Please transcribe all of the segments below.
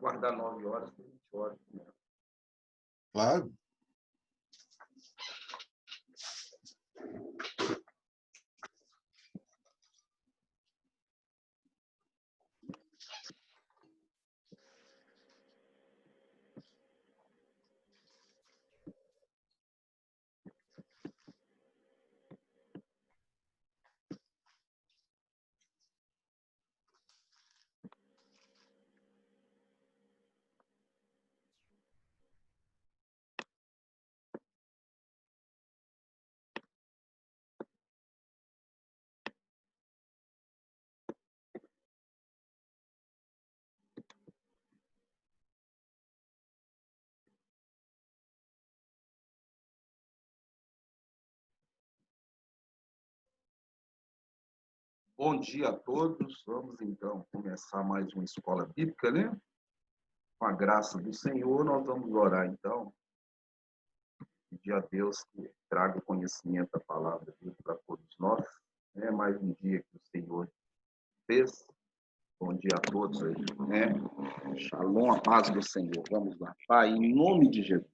Aguardar 9 horas, a gente ora. Claro. Bom dia a todos. Vamos, então, começar mais uma escola bíblica, né? Com a graça do Senhor, nós vamos orar, então. Pedir a Deus que traga o conhecimento da palavra dele para todos nós. É mais um dia que o Senhor fez. Bom dia a todos aí, né? Shalom, a paz do Senhor. Vamos lá. Pai, em nome de Jesus,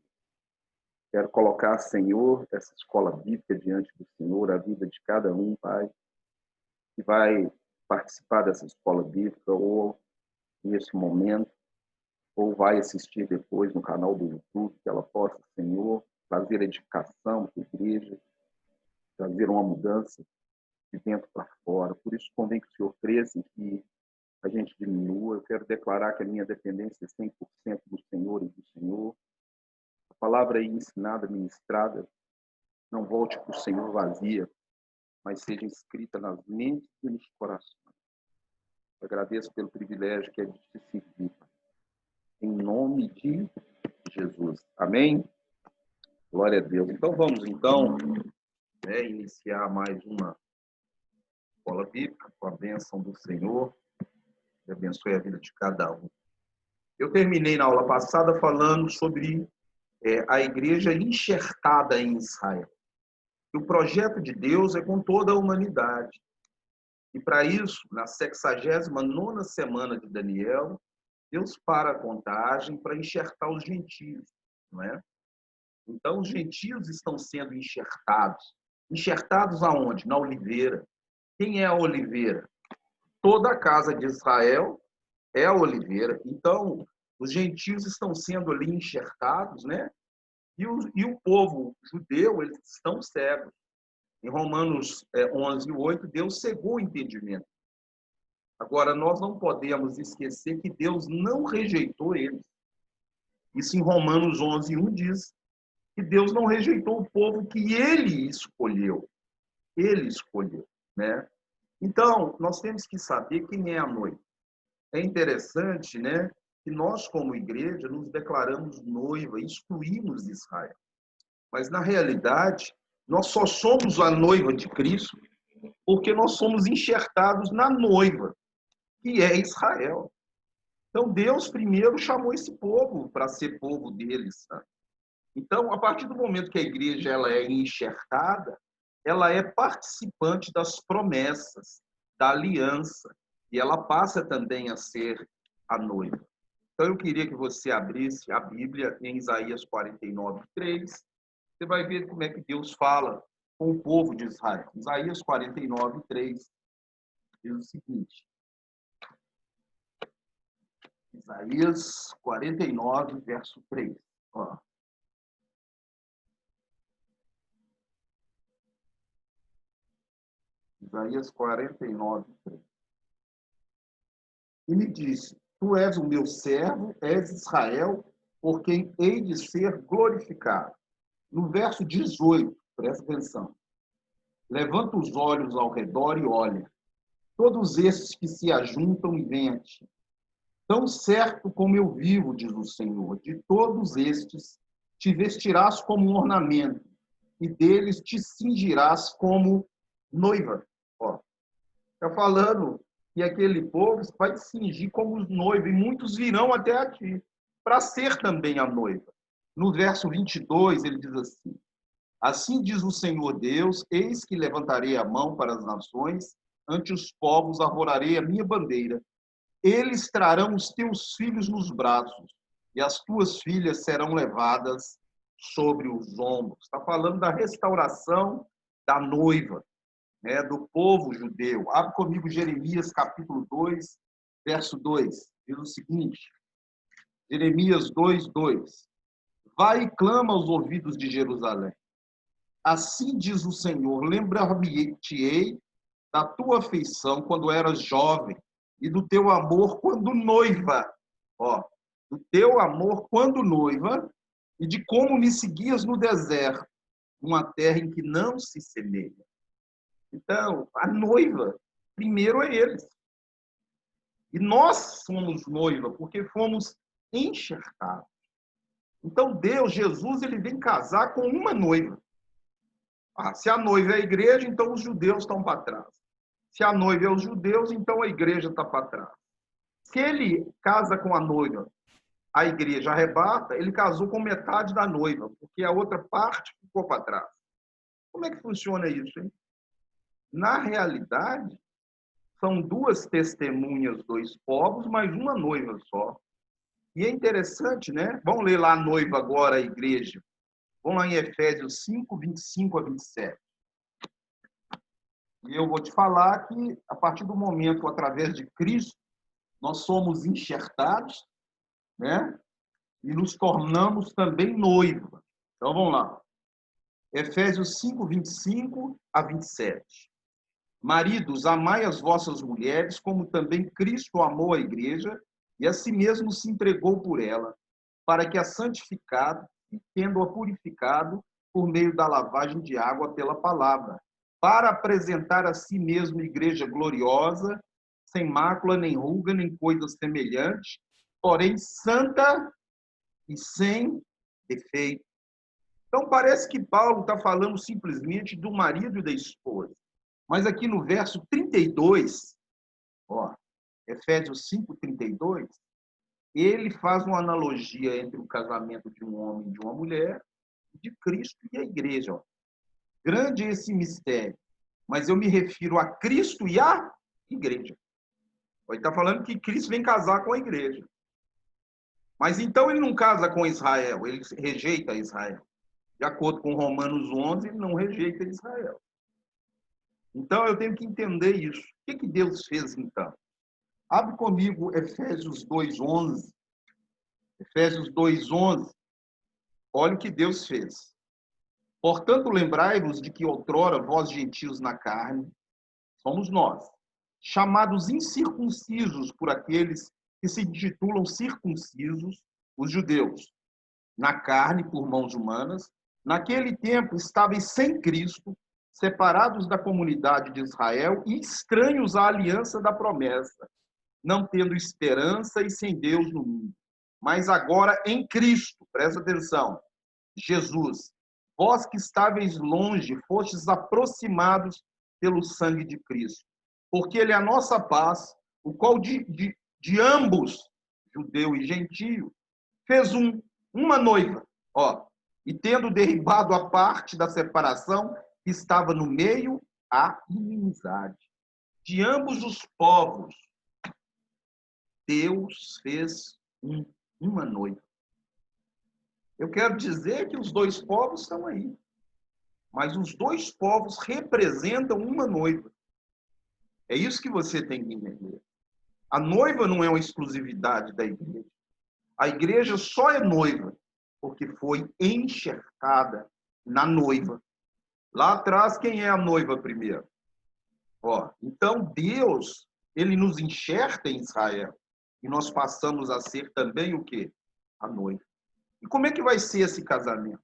quero colocar, Senhor, essa escola bíblica diante do Senhor, a vida de cada um, Pai, que vai participar dessa escola bíblica ou nesse momento, ou vai assistir depois no canal do YouTube, que ela possa, Senhor, trazer edificação para a igreja, trazer uma mudança de dentro para fora. Por isso, convém que o Senhor cresça e que a gente diminua. Eu quero declarar que a minha dependência é 100% do Senhor e do Senhor. A palavra aí ensinada, ministrada, não volte para o Senhor vazia, mas seja escrita nas mentes e nos corações. Eu agradeço pelo privilégio que é de te servir. Em nome de Jesus. Amém? Glória a Deus. Então, vamos, iniciar mais uma escola bíblica com a bênção do Senhor. Que abençoe a vida de cada um. Eu terminei na aula passada falando sobre a igreja enxertada em Israel. O projeto de Deus é com toda a humanidade. E para isso, na 69ª semana de Daniel, Deus para a contagem para enxertar os gentios, não é? Então, os gentios estão sendo enxertados. Enxertados aonde? Na oliveira. Quem é a oliveira? Toda a casa de Israel é a oliveira. Então, os gentios estão sendo ali enxertados, né? E o povo judeu, eles estão cegos. Em Romanos 11:8, Deus cegou o entendimento. Agora, nós não podemos esquecer que Deus não rejeitou eles. Isso em Romanos 11:1 diz que Deus não rejeitou o povo que ele escolheu. Ele escolheu, né? Então, nós temos que saber quem é a noiva. É interessante, né, que nós, como igreja, nos declaramos noiva, excluímos Israel. Mas, na realidade, nós só somos a noiva de Cristo porque nós somos enxertados na noiva, que é Israel. Então, Deus primeiro chamou esse povo para ser povo deles. Tá? Então, a partir do momento que a igreja ela é enxertada, ela é participante das promessas, da aliança, e ela passa também a ser a noiva. Então, eu queria que você abrisse a Bíblia em Isaías 49:3. Você vai ver como é que Deus fala com o povo de Israel. Isaías 49:3 diz o seguinte. Isaías 49, verso 3. Ó. Isaías 49, 3. E me disse, tu és o meu servo, és Israel, por quem hei de ser glorificado. No verso 18, presta atenção. Levanta os olhos ao redor e olha. Todos esses que se ajuntam e vêm a ti. Tão certo como eu vivo, diz o Senhor, de todos estes te vestirás como um ornamento, e deles te cingirás como noiva. Está falando que aquele povo vai te cingir como noiva, e muitos virão até a ti, para ser também a noiva. No verso 22, ele diz assim, assim diz o Senhor Deus, eis que levantarei a mão para as nações, ante os povos arvorarei a minha bandeira, eles trarão os teus filhos nos braços, e as tuas filhas serão levadas sobre os ombros. Está falando da restauração da noiva, né, do povo judeu. Abre comigo Jeremias capítulo 2, verso 2. Diz o seguinte, Jeremias 2, 2. Vai e clama aos ouvidos de Jerusalém. Assim diz o Senhor, lembrar-me-ei da tua afeição quando eras jovem e do teu amor quando noiva. Ó, do teu amor quando noiva e de como me seguias no deserto, uma terra em que não se semeia. Então, a noiva, primeiro é eles. E nós somos noiva porque fomos enxertados. Então, Deus, Jesus, ele vem casar com uma noiva. Se a noiva é a igreja, então os judeus estão para trás. Se a noiva é os judeus, então a igreja está para trás. Se ele casa com a noiva, a igreja arrebata, ele casou com metade da noiva, porque a outra parte ficou para trás. Como é que funciona isso, hein? Na realidade, são duas testemunhas, dois povos, mas uma noiva só. E é interessante, né? Vamos ler lá a noiva agora, a igreja. Vamos lá em Efésios 5, 25 a 27. E eu vou te falar que, a partir do momento, através de Cristo, nós somos enxertados, né? E nos tornamos também noiva. Então, vamos lá. Efésios 5, 25 a 27. Maridos, amai as vossas mulheres, como também Cristo amou a igreja e a si mesmo se entregou por ela, para que a santificado e tendo-a purificado por meio da lavagem de água pela palavra, para apresentar a si mesmo igreja gloriosa, sem mácula, nem ruga, nem coisa semelhante, porém santa e sem defeito. Então, parece que Paulo está falando simplesmente do marido e da esposa. Mas aqui no verso 32, ó, Efésios 5, 32, ele faz uma analogia entre o casamento de um homem e de uma mulher, de Cristo e a igreja. Ó. Grande é esse mistério, mas eu me refiro a Cristo e à igreja. Ele está falando que Cristo vem casar com a igreja. Mas então ele não casa com Israel, ele rejeita Israel. De acordo com Romanos 11, ele não rejeita Israel. Então eu tenho que entender isso. O que Deus fez então? Abre comigo Efésios 2:11. Efésios 2:11. Olha o que Deus fez. Portanto, lembrai-vos de que outrora vós gentios na carne, somos nós, chamados incircuncisos por aqueles que se intitulam circuncisos, os judeus, na carne por mãos humanas, naquele tempo estáveis sem Cristo, separados da comunidade de Israel e estranhos à aliança da promessa, não tendo esperança e sem Deus no mundo. Mas agora em Cristo, presta atenção, Jesus, vós que estáveis longe, fostes aproximados pelo sangue de Cristo, porque ele é a nossa paz, o qual de ambos, judeu e gentio, fez uma noiva, ó, e tendo derribado a parte da separação que estava no meio, a inimizade. De ambos os povos, Deus fez uma noiva. Eu quero dizer que os dois povos estão aí. Mas os dois povos representam uma noiva. É isso que você tem que entender. A noiva não é uma exclusividade da igreja. A igreja só é noiva porque foi enxertada na noiva. Lá atrás, quem é a noiva primeiro? Ó, então, Deus, ele nos enxerta em Israel. E nós passamos a ser também o quê? A noiva. E como é que vai ser esse casamento?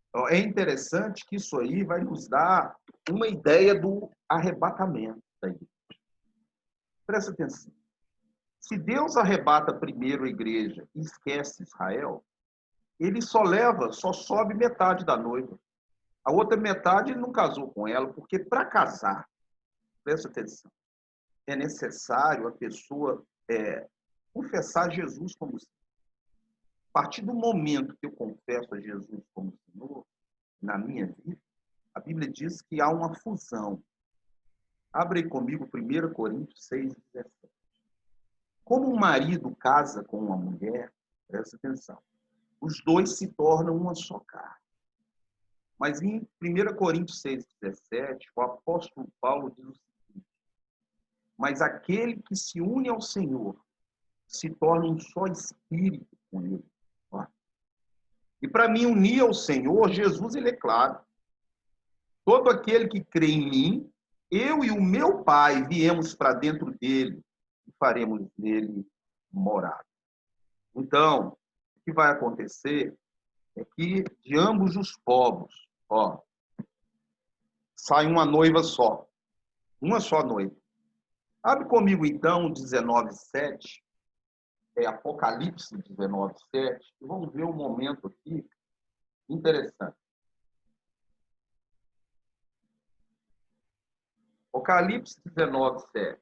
Então, é interessante que isso aí vai nos dar uma ideia do arrebatamento da igreja. Presta atenção. Se Deus arrebata primeiro a igreja e esquece Israel, ele só sobe metade da noiva. A outra metade ele não casou com ela, porque para casar, presta atenção, é necessário a pessoa confessar Jesus como Senhor. A partir do momento que eu confesso a Jesus como Senhor na minha vida, a Bíblia diz que há uma fusão. Abre aí comigo 1 Coríntios 6:17. Como um marido casa com uma mulher, presta atenção, os dois se tornam uma só carne. Mas em 1 Coríntios 6,17, o apóstolo Paulo diz o seguinte: mas aquele que se une ao Senhor se torna um só espírito com ele. E para me unir ao Senhor, Jesus, ele é claro. Todo aquele que crê em mim, eu e o meu Pai viemos para dentro dele e faremos nele morada. Então, o que vai acontecer é que de ambos os povos, sai uma noiva só. Uma só noiva. Abre comigo, então, 19:7. Apocalipse 19:7. E vamos ver um momento aqui interessante. Apocalipse 19:7.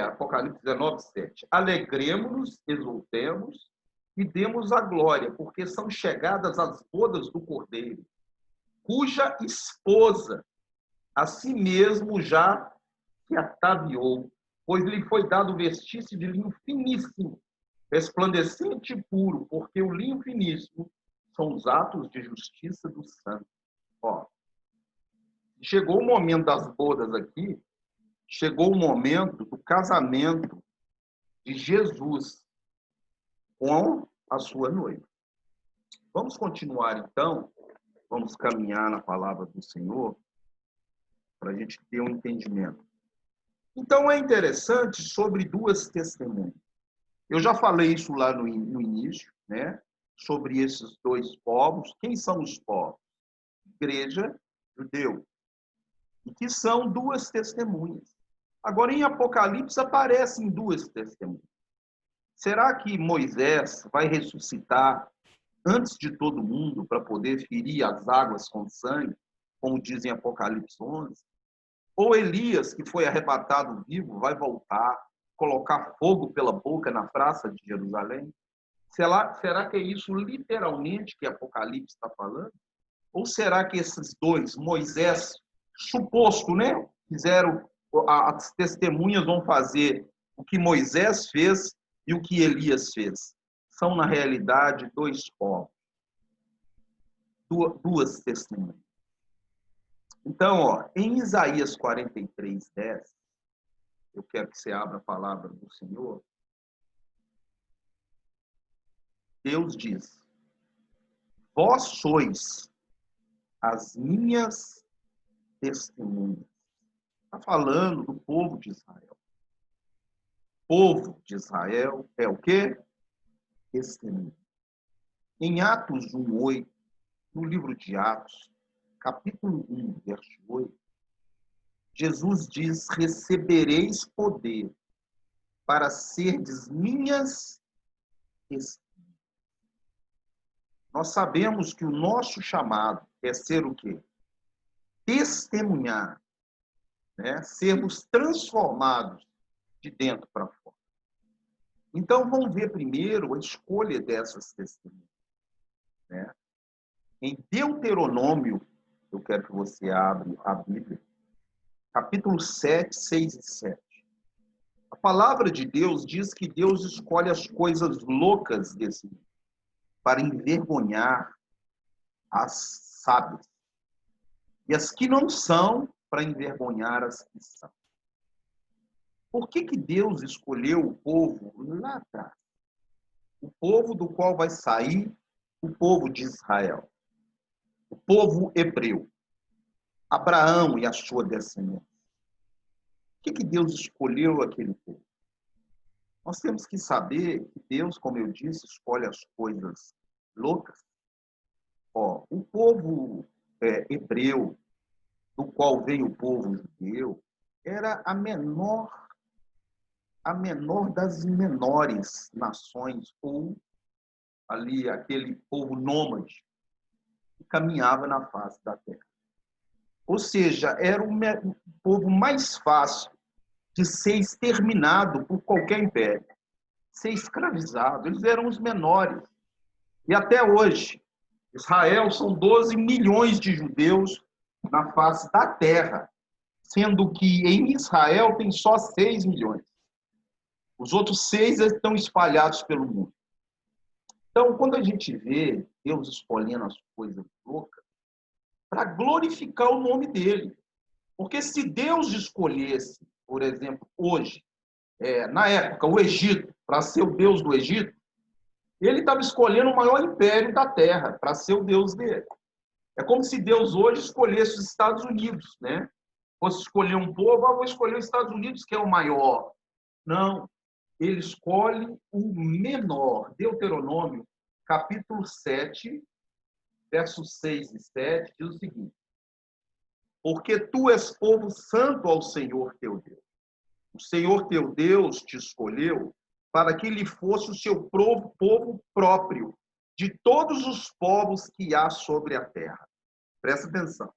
Apocalipse 19:7. Alegremos-nos, exultemos e demos a glória, porque são chegadas as bodas do Cordeiro, cuja esposa a si mesmo já se ataviou, pois lhe foi dado vestir-se de linho finíssimo, resplandecente e puro, porque o linho finíssimo são os atos de justiça dos santos. Chegou o momento das bodas aqui, chegou o momento do casamento de Jesus com a sua noiva. Vamos continuar, então, vamos caminhar na palavra do Senhor para a gente ter um entendimento. Então, é interessante sobre duas testemunhas. Eu já falei isso lá no início, né? Sobre esses dois povos. Quem são os povos? Igreja, judeu. E que são duas testemunhas. Agora, em Apocalipse, aparecem duas testemunhas. Será que Moisés vai ressuscitar antes de todo mundo para poder ferir as águas com sangue, como diz em Apocalipse 11? Ou Elias, que foi arrebatado vivo, vai voltar, colocar fogo pela boca na praça de Jerusalém? Será que é isso literalmente que Apocalipse está falando? Ou será que esses dois, Moisés, suposto, né? As testemunhas vão fazer o que Moisés fez e o que Elias fez? São, na realidade, dois povos. Duas testemunhas. Então, em Isaías 43:10, eu quero que você abra a palavra do Senhor. Deus diz: vós sois as minhas testemunhas. Está falando do povo de Israel. O povo de Israel é o quê? Testemunha. Em Atos 1:8, no livro de Atos, capítulo 1, verso 8, Jesus diz: recebereis poder para serdes minhas testemunhas. Nós sabemos que o nosso chamado é ser o quê? Testemunhar, né? Sermos transformados de dentro para fora. Então, vamos ver primeiro a escolha dessas testemunhas, né? Em Deuteronômio, eu quero que você abra a Bíblia, capítulo 7, 6 e 7. A palavra de Deus diz que Deus escolhe as coisas loucas desse mundo para envergonhar as sábias, e as que não são para envergonhar as que são. Por que Deus escolheu o povo lá atrás? O povo do qual vai sair o povo de Israel, o povo hebreu, Abraão e a sua descendência. Por que Deus escolheu aquele povo? Nós temos que saber que Deus, como eu disse, escolhe as coisas loucas. O povo hebreu, do qual veio o povo judeu, era a menor das menores nações, ou ali aquele povo nômade que caminhava na face da terra. Ou seja, era o povo mais fácil de ser exterminado por qualquer império, ser escravizado. Eles eram os menores. E até hoje, Israel são 12 milhões de judeus na face da terra. sendo que em Israel tem só 6 milhões. Os outros 6 estão espalhados pelo mundo. Então, quando a gente vê Deus escolhendo as coisas loucas, para glorificar o nome dele. Porque se Deus escolhesse, por exemplo, hoje, na época, o Egito, para ser o Deus do Egito, ele estava escolhendo o maior império da Terra para ser o Deus dele. É como se Deus hoje escolhesse os Estados Unidos, né? Fosse escolher um povo, vou escolher os Estados Unidos, que é o maior. Não, ele escolhe o menor. Deuteronômio, capítulo 7, versos 6 e 7, diz o seguinte: porque tu és povo santo ao Senhor teu Deus. O Senhor teu Deus te escolheu para que ele fosse o seu povo próprio de todos os povos que há sobre a terra. Presta atenção.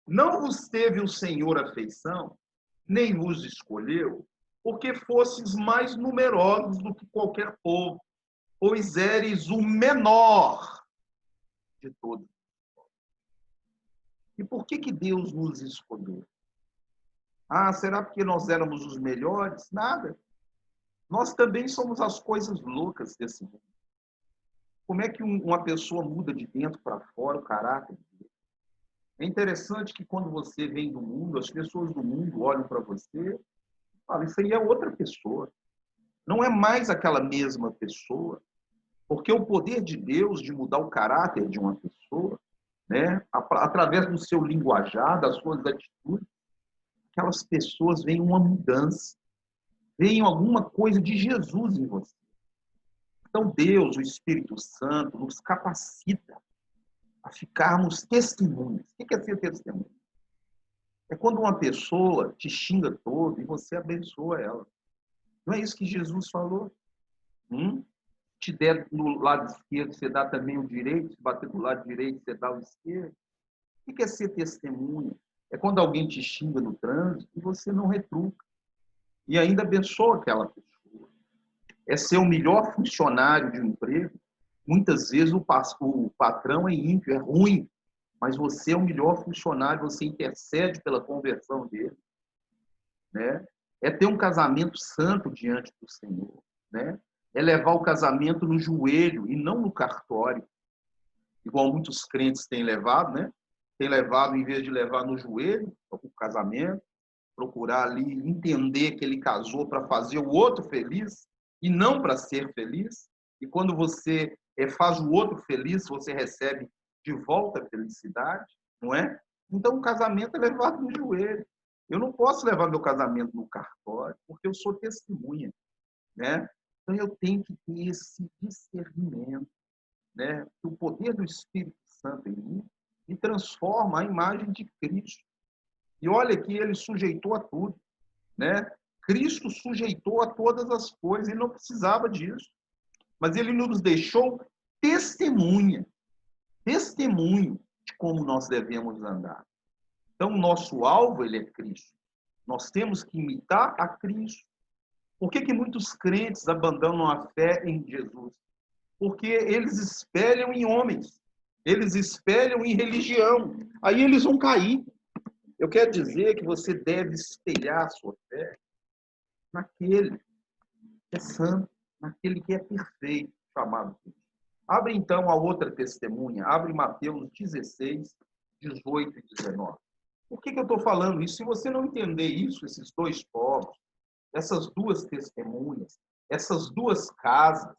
Não vos teve o Senhor afeição, nem vos escolheu, porque fosses mais numerosos do que qualquer povo, pois eres o menor de todos. E por que Deus nos escolheu? Ah, será porque nós éramos os melhores? Nada. Nós também somos as coisas loucas desse mundo. Como é que uma pessoa muda de dentro para fora o caráter dele? É interessante que quando você vem do mundo, as pessoas do mundo olham para você e falam, isso aí é outra pessoa. Não é mais aquela mesma pessoa. Porque o poder de Deus de mudar o caráter de uma pessoa, né, através do seu linguajar, das suas atitudes, aquelas pessoas veem uma mudança, veem alguma coisa de Jesus em você. Então, Deus, o Espírito Santo, nos capacita a ficarmos testemunhas. O que é ser testemunha? É quando uma pessoa te xinga todo e você abençoa ela. Não é isso que Jesus falou? Te der no lado esquerdo, você dá também o direito. Se bater do lado direito, você dá o esquerdo. O que é ser testemunha? É quando alguém te xinga no trânsito e você não retruca. E ainda abençoa aquela pessoa. É ser o melhor funcionário de um emprego. Muitas vezes o patrão é ímpio, é ruim, mas você é o melhor funcionário, você intercede pela conversão dele, né? É ter um casamento santo diante do Senhor, né? É levar o casamento no joelho e não no cartório, igual muitos crentes têm levado, né? Tem levado, em vez de levar no joelho o casamento, procurar ali entender que ele casou para fazer o outro feliz e não para ser feliz. E quando você faz o outro feliz, você recebe de volta a felicidade, não é? Então o casamento é levado no joelho. Eu não posso levar meu casamento no cartório, porque eu sou testemunha, né? Então eu tenho que ter esse discernimento, né? O poder do Espírito Santo em mim me transforma a imagem de Cristo. E olha que ele sujeitou a tudo, né? Cristo sujeitou a todas as coisas, ele não precisava disso. Mas ele nos deixou testemunho de como nós devemos andar. Então, o nosso alvo, ele é Cristo. Nós temos que imitar a Cristo. Por que muitos crentes abandonam a fé em Jesus? Porque eles espelham em homens, eles espelham em religião. Aí eles vão cair. Eu quero dizer que você deve espelhar a sua fé naquele que é santo, naquele que é perfeito, chamado Deus. Abre então a outra testemunha, abre Mateus 16, 18 e 19. Por que eu estou falando isso? Se você não entender isso, esses dois povos, essas duas testemunhas, essas duas casas,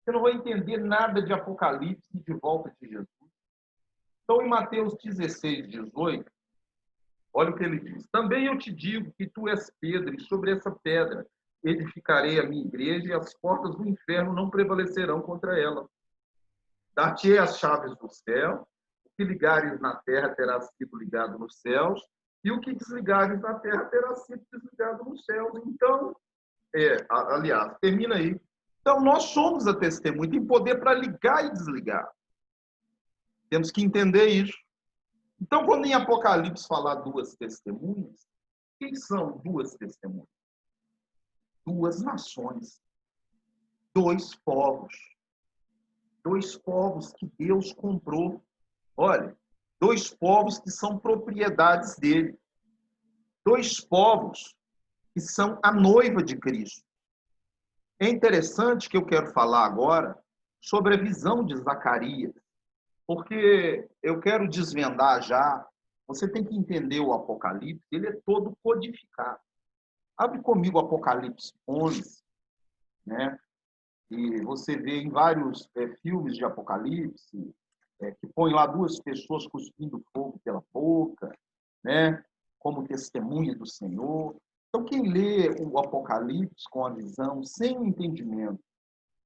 você não vai entender nada de Apocalipse e de volta de Jesus. Então, em Mateus 16, 18, olha o que ele diz. Também eu te digo que tu és Pedro, e sobre essa pedra edificarei a minha igreja, e as portas do inferno não prevalecerão contra ela. Dar-te-ei as chaves do céu, o que ligares na terra terá sido ligado nos céus, e o que desligares na terra terá sido desligado nos céus. Então, aliás, termina aí. Então, nós somos a testemunha, tem poder para ligar e desligar. Temos que entender isso. Então, quando em Apocalipse falar duas testemunhas, quem são duas testemunhas? Duas nações, dois povos que Deus comprou. Olha, dois povos que são propriedades dele. dois povos que são a noiva de Cristo. É interessante que eu quero falar agora sobre a visão de Zacarias, porque eu quero desvendar já. Você tem que entender o Apocalipse, ele é todo codificado. Abre comigo o Apocalipse 11, né? E você vê em vários filmes de Apocalipse, que põe lá duas pessoas cuspindo fogo pela boca, né? Como testemunha do Senhor. Então, quem lê o Apocalipse com a visão, sem o entendimento,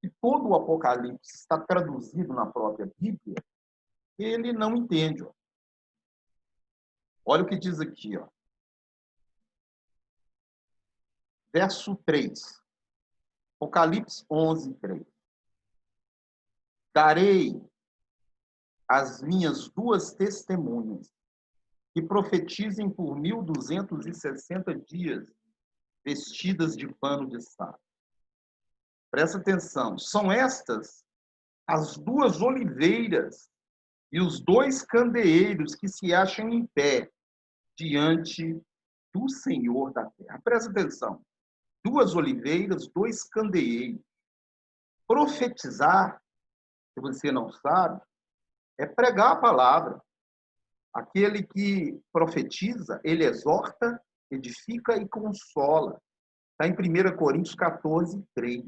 que todo o Apocalipse está traduzido na própria Bíblia, ele não entende. Ó. Olha o que diz aqui, ó. Verso 3. Apocalipse 11, 3. Darei as minhas duas testemunhas, que profetizem por 1260 dias, vestidas de pano de saco. Presta atenção, são estas as duas oliveiras e os dois candeeiros que se acham em pé diante do Senhor da terra. Presta atenção, duas oliveiras, dois candeeiros. Profetizar, se você não sabe, é pregar a palavra. Aquele que profetiza, ele exorta, edifica e consola. Está em 1 Coríntios 14, 3.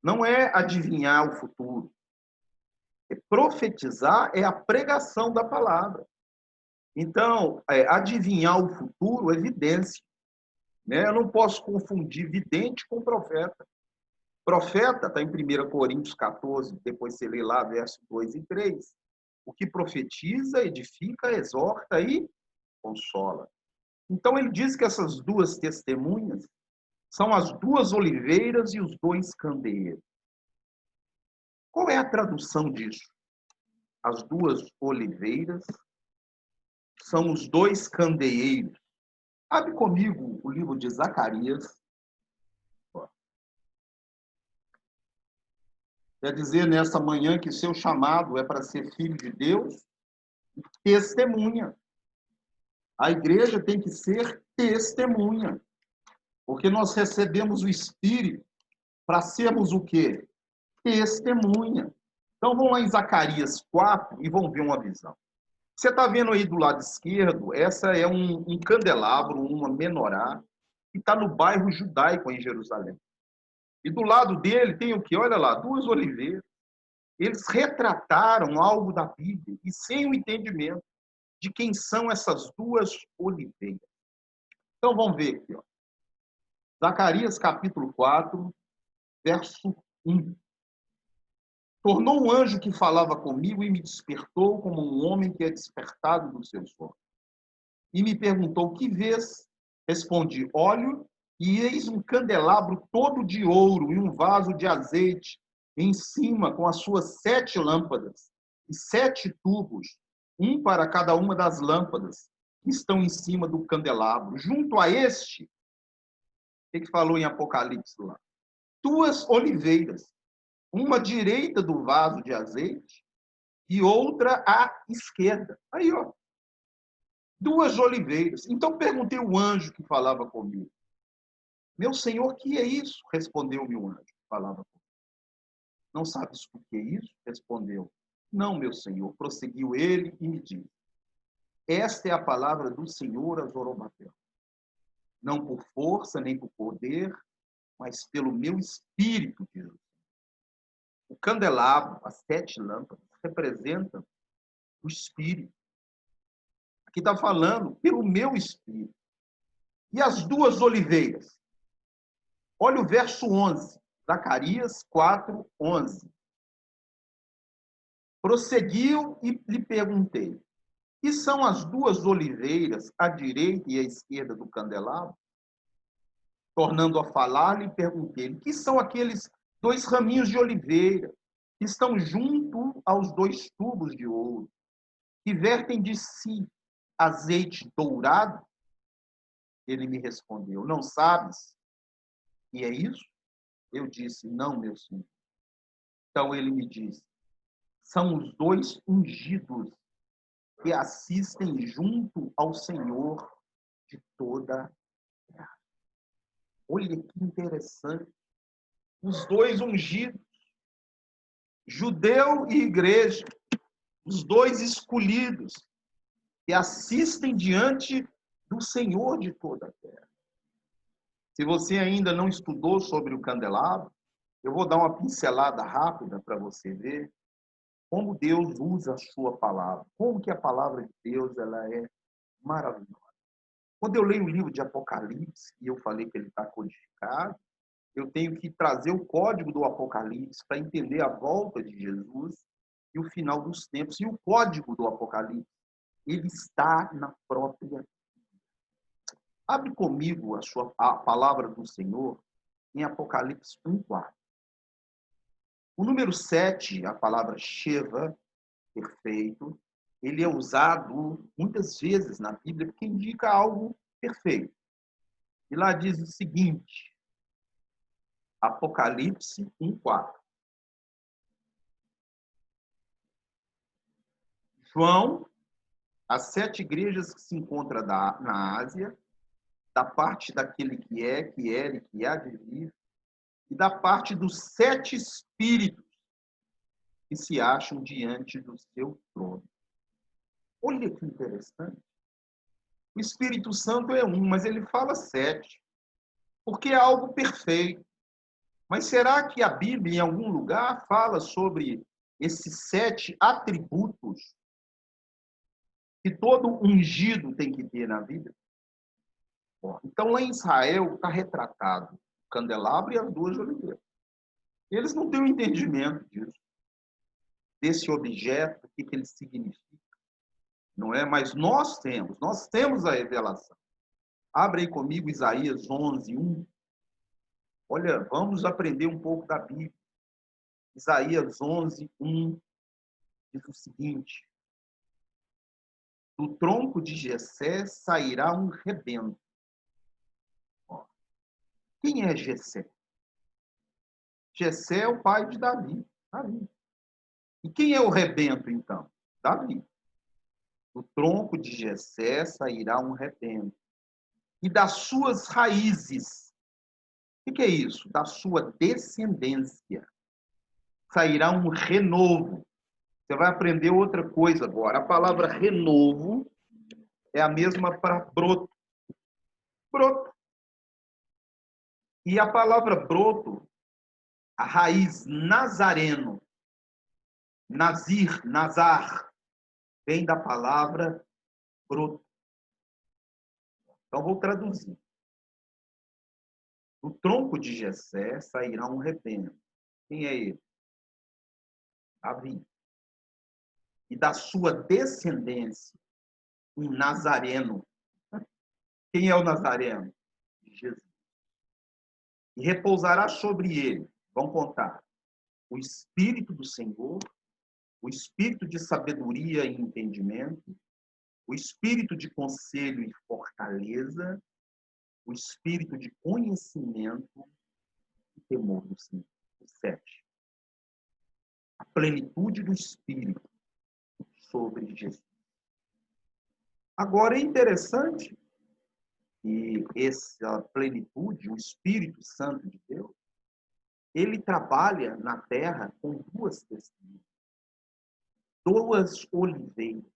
Não é adivinhar o futuro. Profetizar é a pregação da palavra. Então, adivinhar o futuro é evidência. Né? Eu não posso confundir vidente com profeta. Profeta está em 1 Coríntios 14, depois você lê lá, versos 2 e 3. O que profetiza, edifica, exorta e consola. Então, ele diz que essas duas testemunhas são as duas oliveiras e os dois candeeiros. Qual é a tradução disso? As duas oliveiras são os dois candeeiros. Abre comigo o livro de Zacarias. Quer dizer, nessa manhã, que seu chamado é para ser filho de Deus e testemunha. A igreja tem que ser testemunha. Porque nós recebemos o Espírito para sermos o quê? Testemunha. Então, vamos lá em Zacarias 4 e vamos ver uma visão. Você está vendo aí do lado esquerdo, essa é um candelabro, uma menorá, que está no bairro judaico em Jerusalém. E do lado dele tem o quê? Olha lá, duas oliveiras. Eles retrataram algo da Bíblia e sem o entendimento de quem são essas duas oliveiras. Então, vamos ver aqui. Ó. Zacarias, capítulo 4, verso 1. Tornou um anjo que falava comigo e me despertou como um homem que é despertado do seu sono. E me perguntou, que vês? Respondi, olho, e eis um candelabro todo de ouro e um vaso de azeite em cima com as suas 7 lâmpadas e 7 tubos, um para cada uma das lâmpadas que estão em cima do candelabro. Junto a este, o que falou em Apocalipse lá? 2 oliveiras, uma à direita do vaso de azeite e outra à esquerda. Aí, ó. 2 oliveiras. Então perguntei ao anjo que falava comigo. Meu senhor, que é isso? Respondeu-me o anjo que falava comigo. Não sabes o que é isso? Respondeu. Não, meu senhor. Prosseguiu ele e me disse. Esta é a palavra do Senhor a Zorobabel. Não por força nem por poder, mas pelo meu espírito, diz o Senhor. O candelabro, as 7 lâmpadas, representam o espírito. Aqui está falando pelo meu espírito. E as 2 oliveiras? Olha o verso 11, Zacarias 4, 11. Prosseguiu e lhe perguntei, que são as 2 oliveiras, à direita e à esquerda do candelabro? Tornando a falar, lhe perguntei, que são aqueles 2 raminhos de oliveira, que estão junto aos 2 tubos de ouro, que vertem de si azeite dourado? Ele me respondeu, não sabes? E é isso? Eu disse, não, meu senhor. Então ele me disse, são os 2 ungidos que assistem junto ao Senhor de toda a terra. Olha que interessante. Os dois ungidos, judeu e igreja, os dois escolhidos, que assistem diante do Senhor de toda a terra. Se você ainda não estudou sobre o candelabro, eu vou dar uma pincelada rápida para você ver como Deus usa a sua palavra, como que a palavra de Deus ela é maravilhosa. Quando eu leio o livro de Apocalipse, e eu falei que ele está codificado, eu tenho que trazer o código do Apocalipse para entender a volta de Jesus e o final dos tempos. E o código do Apocalipse, ele está na própria Bíblia. Abre comigo a palavra do Senhor em Apocalipse 1:4. O número 7, a palavra Sheva, perfeito, ele é usado muitas vezes na Bíblia porque indica algo perfeito. E lá diz o seguinte, Apocalipse 1:4. João, as 7 igrejas que se encontram na Ásia, da parte daquele que é, que era e que há de vir, e da parte dos 7 espíritos que se acham diante do seu trono. Olha que interessante. O Espírito Santo é um, mas ele fala 7, porque é algo perfeito. Mas será que a Bíblia, em algum lugar, fala sobre esses 7 atributos que todo ungido tem que ter na vida? Então, lá em Israel, está retratado o candelabro e as 2 oliveiras. Eles não têm o entendimento disso, desse objeto, o que ele significa. Não é? Mas nós temos a revelação. Abre aí comigo Isaías 11:1. Olha, vamos aprender um pouco da Bíblia. Isaías 11:1 diz o seguinte: do tronco de Jessé sairá um rebento. Quem é Jessé? Jessé é o pai de Davi. E quem é o rebento, então? Davi. Do tronco de Jessé sairá um rebento. E das suas raízes, o que é isso? Da sua descendência sairá um renovo. Você vai aprender outra coisa agora. A palavra renovo é a mesma para broto. Broto. E a palavra broto, a raiz nazareno, nazir, nazar, vem da palavra broto. Então, vou traduzir. Do tronco de Jessé sairá um rebento. Quem é ele? Davi. E da sua descendência, um nazareno. Quem é o nazareno? Jesus. E repousará sobre ele, vão contar, o Espírito do Senhor, o Espírito de sabedoria e entendimento, o Espírito de conselho e fortaleza, o Espírito de conhecimento e temor do Senhor. O 7. A plenitude do Espírito sobre Jesus. Agora, é interessante que essa plenitude, o Espírito Santo de Deus, ele trabalha na terra com 2 testemunhas, 2 oliveiras.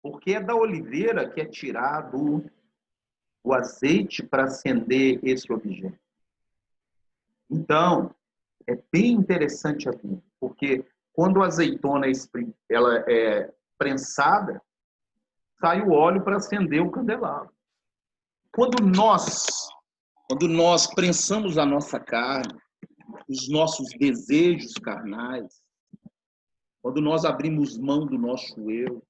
Porque é da oliveira que é tirado o azeite para acender esse objeto. Então, é bem interessante a Bíblia, porque quando a azeitona ela é prensada, sai o óleo para acender o candelabro. Quando nós prensamos a nossa carne, os nossos desejos carnais, quando nós abrimos mão do nosso eu,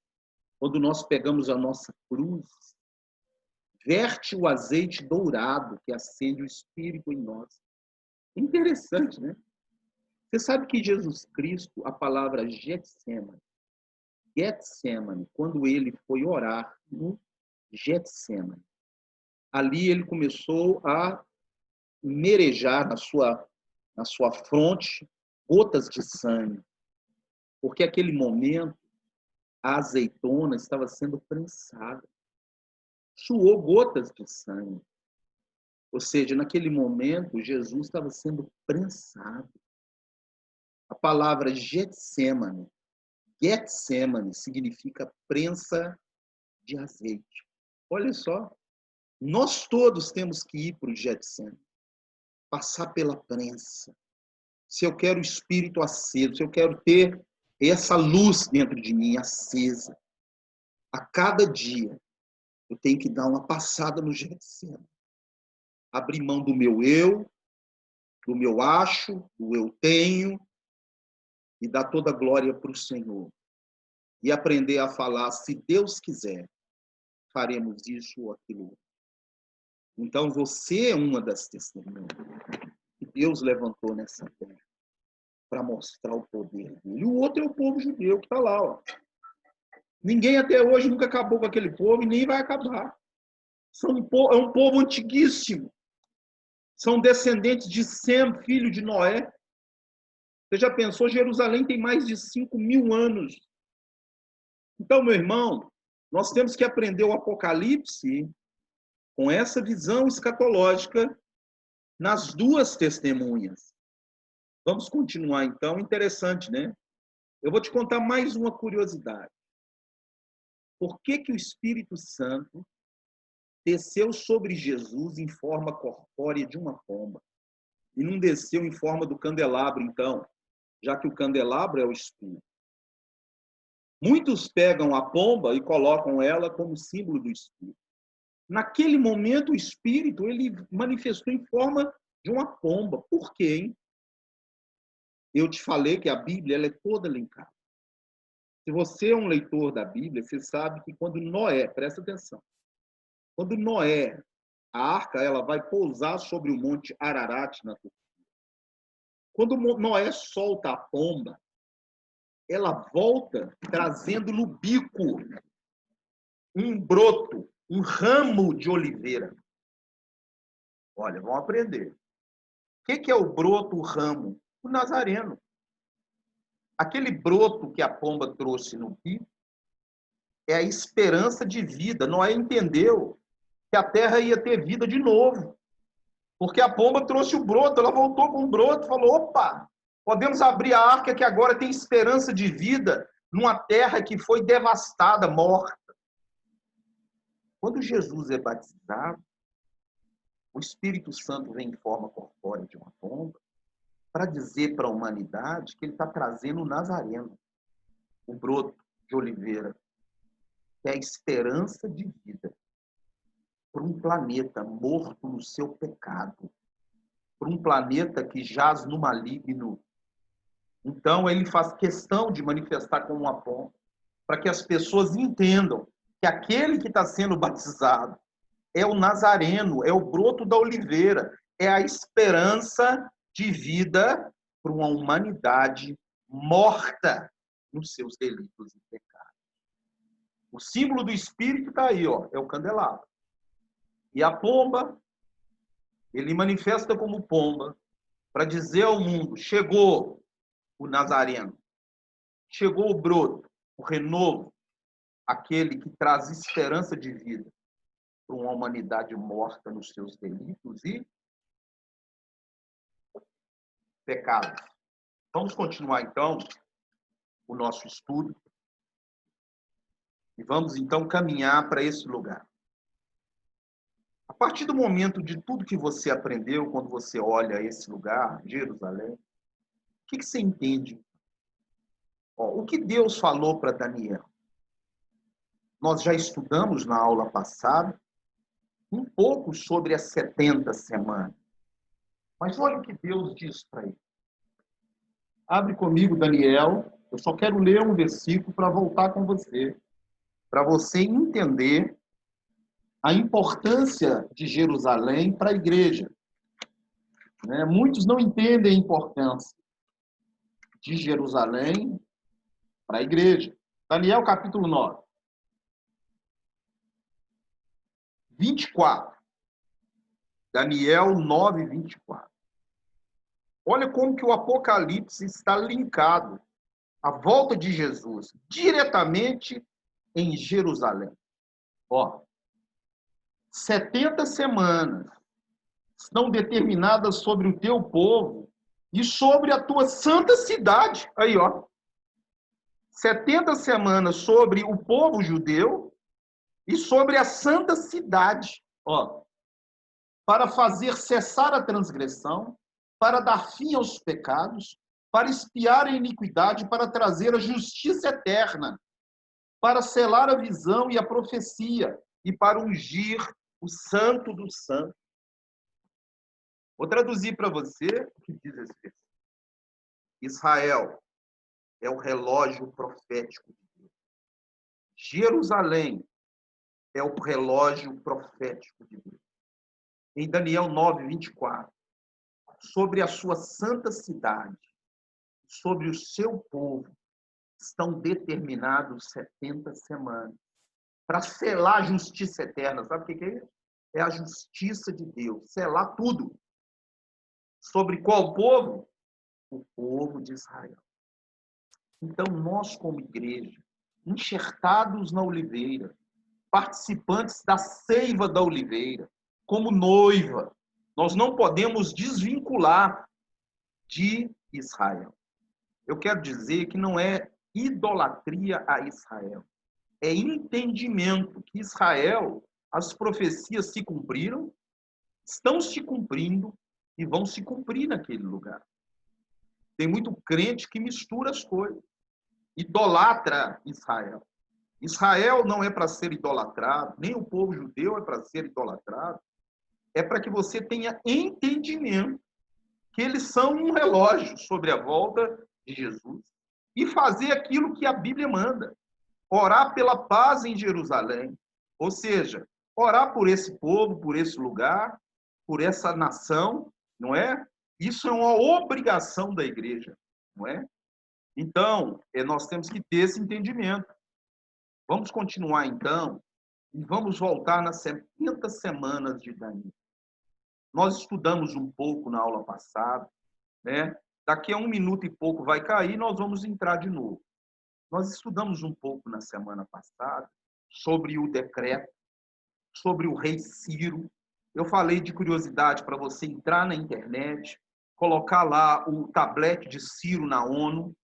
quando nós pegamos a nossa cruz, verte o azeite dourado que acende o Espírito em nós. Interessante, né? Você sabe que Jesus Cristo, a palavra Getsemane, quando ele foi orar no Getsemane, ali ele começou a merejar na sua fronte gotas de sangue, porque naquele momento a azeitona estava sendo prensada. suou gotas de sangue. Ou seja, naquele momento, Jesus estava sendo prensado. A palavra Getsemane significa prensa de azeite. Olha só, nós todos temos que ir para o Getsemane, passar pela prensa. Se eu quero o espírito aceso, se eu quero ter essa luz dentro de mim acesa, a cada dia eu tenho que dar uma passada no Getsemane. Abrir mão do meu acho, do eu tenho, e dar toda a glória para o Senhor. E aprender a falar, se Deus quiser, faremos isso ou aquilo. Então, você é uma das testemunhas que Deus levantou nessa terra para mostrar o poder dele. E o outro é o povo judeu que está lá. Ó. Ninguém até hoje nunca acabou com aquele povo e nem vai acabar. É um povo antiguíssimo. São descendentes de Sem, filho de Noé. Você já pensou? Jerusalém tem mais de 5.000 anos. Então, meu irmão, nós temos que aprender o Apocalipse com essa visão escatológica nas duas testemunhas. Vamos continuar, então. Interessante, né? Eu vou te contar mais uma curiosidade. Por que o Espírito Santo desceu sobre Jesus em forma corpórea de uma pomba e não desceu em forma do candelabro, então, já que o candelabro é o Espírito? Muitos pegam a pomba e colocam ela como símbolo do Espírito. Naquele momento, o Espírito ele manifestou em forma de uma pomba. Por quê, hein? Eu te falei que a Bíblia ela é toda linkada. Se você é um leitor da Bíblia, você sabe que quando Noé, presta atenção, quando Noé, a arca, ela vai pousar sobre o monte Ararat na Turquia. Quando Noé solta a pomba, ela volta trazendo no bico um broto, um ramo de oliveira. Olha, vamos aprender. O que é o broto, o ramo? O nazareno. Aquele broto que a pomba trouxe no bico é a esperança de vida. Noé entendeu que a terra ia ter vida de novo. Porque a pomba trouxe o broto, ela voltou com o broto e falou, opa, podemos abrir a arca que agora tem esperança de vida numa terra que foi devastada, morta. Quando Jesus é batizado, o Espírito Santo vem em forma corpórea de uma pomba para dizer para a humanidade que ele está trazendo o nazareno, o broto de oliveira, que é a esperança de vida para um planeta morto no seu pecado, para um planeta que jaz no maligno. Então, ele faz questão de manifestar como uma pomba, para que as pessoas entendam que aquele que está sendo batizado é o nazareno, é o broto da oliveira, é a esperança de vida para uma humanidade morta nos seus delitos e pecados. O símbolo do Espírito está aí, ó, é o candelabro. E a pomba, ele manifesta como pomba para dizer ao mundo, chegou o nazareno, chegou o broto, o renovo, aquele que traz esperança de vida para uma humanidade morta nos seus delitos e pecados. Vamos continuar, então, o nosso estudo e vamos, então, caminhar para esse lugar. A partir do momento de tudo que você aprendeu, quando você olha esse lugar, Jerusalém, o que você entende? O que Deus falou para Daniel? Nós já estudamos na aula passada um pouco sobre as 70 semanas. Mas olha o que Deus diz para ele. Abre comigo, Daniel. Eu só quero ler um versículo para voltar com você, para você entender a importância de Jerusalém para a igreja. Muitos não entendem a importância de Jerusalém para a igreja. Daniel, capítulo 9. 24. Daniel 9, 24. Olha como que o Apocalipse está linkado à volta de Jesus, diretamente em Jerusalém. 70 semanas estão determinadas sobre o teu povo e sobre a tua santa cidade. Aí, ó. 70 semanas sobre o povo judeu e sobre a santa cidade, ó, para fazer cessar a transgressão, para dar fim aos pecados, para expiar a iniquidade, para trazer a justiça eterna, para selar a visão e a profecia, e para ungir o santo dos santos. Vou traduzir para você o que diz esse texto. Israel é o relógio profético de Deus. Jerusalém é o relógio profético de Deus. Em Daniel 9, 24, sobre a sua santa cidade, sobre o seu povo, estão determinados 70 semanas para selar a justiça eterna. Sabe o que é isso? É a justiça de Deus, selar tudo. Sobre qual povo? O povo de Israel. Então, nós, como igreja, enxertados na oliveira, participantes da seiva da oliveira, como noiva, nós não podemos desvincular de Israel. Eu quero dizer que não é idolatria a Israel, é entendimento que Israel, as profecias se cumpriram, estão se cumprindo e vão se cumprir naquele lugar. Tem muito crente que mistura as coisas, idolatra Israel. Israel não é para ser idolatrado, nem o povo judeu é para ser idolatrado. É para que você tenha entendimento que eles são um relógio sobre a volta de Jesus e fazer aquilo que a Bíblia manda. Orar pela paz em Jerusalém. Ou seja, orar por esse povo, por esse lugar, por essa nação, não é? Isso é uma obrigação da igreja, não é? Então, nós temos que ter esse entendimento. Vamos continuar, então, e vamos voltar nas 70 semanas de Daniel. Nós estudamos um pouco na aula passada, né? Daqui a 1 minuto e pouco vai cair, nós vamos entrar de novo. Nós estudamos um pouco na semana passada sobre o decreto, sobre o rei Ciro. Eu falei de curiosidade para você entrar na internet, colocar lá o tablete de Ciro na ONU,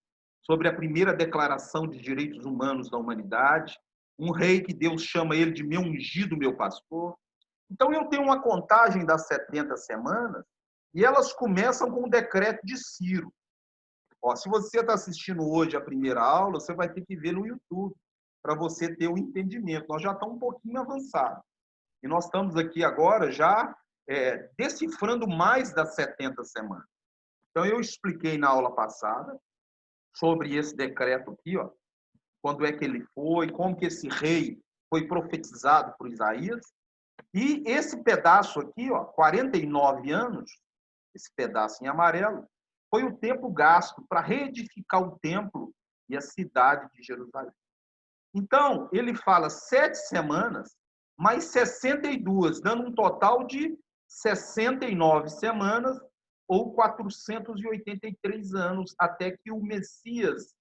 sobre a primeira declaração de direitos humanos da humanidade, um rei que Deus chama ele de meu ungido, meu pastor. Então, eu tenho uma contagem das 70 semanas e elas começam com o decreto de Ciro. Ó, se você está assistindo hoje a primeira aula, você vai ter que ver no YouTube para você ter o entendimento. Nós já estamos um pouquinho avançados. E nós estamos aqui agora já decifrando mais das 70 semanas. Então, eu expliquei na aula passada sobre esse decreto aqui, ó, quando é que ele foi, como que esse rei foi profetizado por Isaías. E esse pedaço aqui, ó, 49 anos, esse pedaço em amarelo, foi o tempo gasto para reedificar o templo e a cidade de Jerusalém. Então, ele fala 7 semanas, mais 62, dando um total de 69 semanas ou 483 anos, até que o Messias